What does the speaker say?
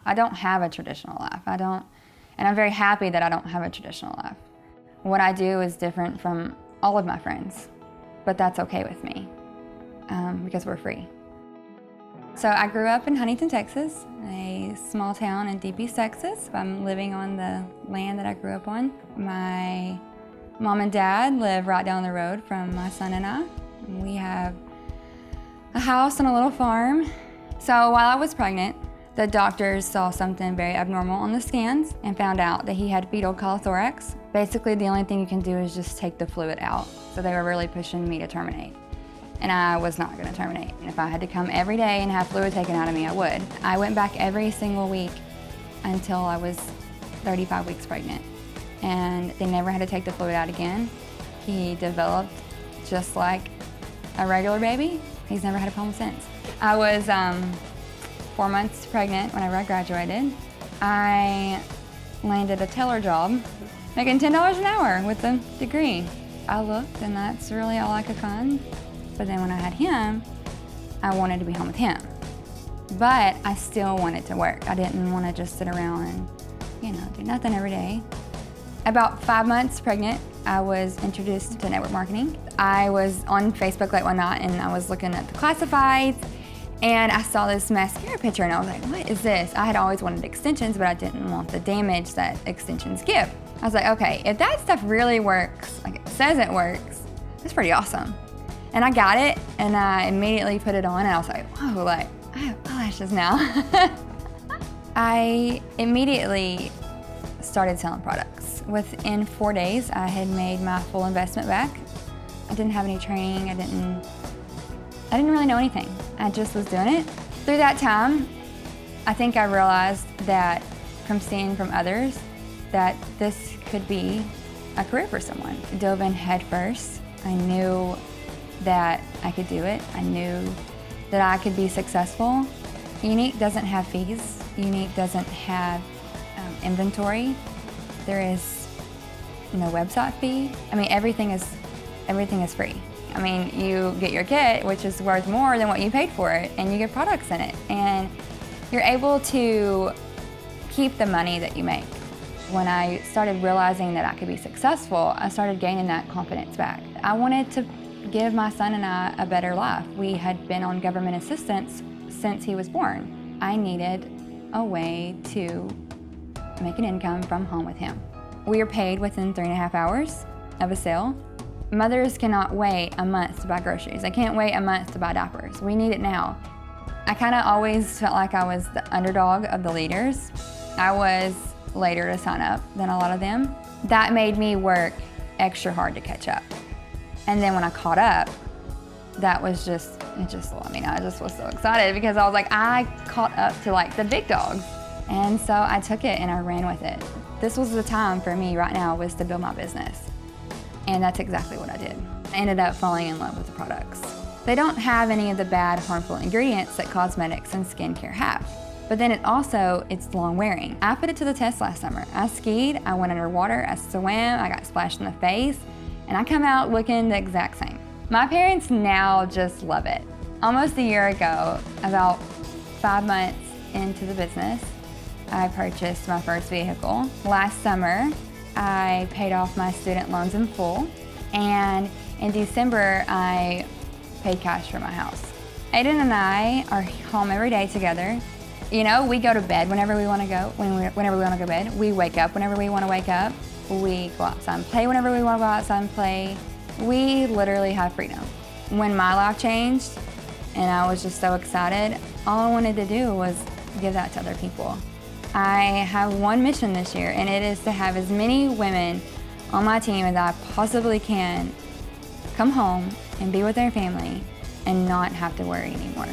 I don't have a traditional life. And I'm very happy that I don't have a traditional life. What I do is different from all of my friends, but that's okay with me because we're free. So I grew up in Huntington, Texas, a small town in Deep East Texas. I'm living on the land that I grew up on. My mom and dad live right down the road from my son and I. We have a house and a little farm. So while I was pregnant, the doctors saw something very abnormal on the scans and found out that he had fetal cholothorax. Basically, the only thing you can do is just take the fluid out. So they were really pushing me to terminate. And I was not going to terminate. And if I had to come every day and have fluid taken out of me, I would. I went back every single week until I was 35 weeks pregnant. And they never had to take the fluid out again. He developed just like a regular baby. He's never had a problem since. I was 4 months pregnant whenever I graduated. I landed a teller job, making $10 an hour with a degree. I looked, and that's really all I could find. But then when I had him, I wanted to be home with him. But I still wanted to work. I didn't want to just sit around and, do nothing every day. About 5 months pregnant, I was introduced to network marketing. I was on Facebook late one night, and I was looking at the classifieds, and I saw this mascara picture, and I was like, what is this? I had always wanted extensions, but I didn't want the damage that extensions give. I was like, okay, if that stuff really works, like it says it works, that's pretty awesome. And I got it, and I immediately put it on, and I was like, whoa, like, I have eyelashes now. I immediately started selling products. Within 4 days, I had made my full investment back. I didn't have any training. I didn't really know anything. I just was doing it. Through that time, I think I realized that from seeing from others that this could be a career for someone. I dove in head first. I knew that I could do it. I knew that I could be successful. Younique doesn't have fees. Younique doesn't have inventory. There is no website fee. I mean, everything is free. I mean, you get your kit, which is worth more than what you paid for it, and you get products in it. And you're able to keep the money that you make. When I started realizing that I could be successful, I started gaining that confidence back. I wanted to give my son and I a better life. We had been on government assistance since he was born. I needed a way to make an income from home with him. We are paid within 3.5 hours of a sale. Mothers cannot wait a month to buy groceries. They can't wait a month to buy diapers. We need it now. I kind of always felt like I was the underdog of the leaders. I was later to sign up than a lot of them. That made me work extra hard to catch up. And then when I caught up, I just was so excited because I was like, I caught up to like the big dogs. And so I took it and I ran with it. This was the time for me right now was to build my business. And that's exactly what I did. I ended up falling in love with the products. They don't have any of the bad, harmful ingredients that cosmetics and skincare have. But then it's long wearing. I put it to the test last summer. I skied, I went underwater, I swam, I got splashed in the face, and I come out looking the exact same. My parents now just love it. Almost a year ago, about 5 months into the business, I purchased my first vehicle. Last summer, I paid off my student loans in full, and in December, I paid cash for my house. Aiden and I are home every day together. You know, we go to bed whenever we want to go, whenever we want to go to bed. We wake up whenever we want to wake up. We go outside and play whenever we want to go outside and play. We literally have freedom. When my life changed, and I was just so excited, all I wanted to do was give that to other people. I have one mission this year, and it is to have as many women on my team as I possibly can come home and be with their family and not have to worry anymore.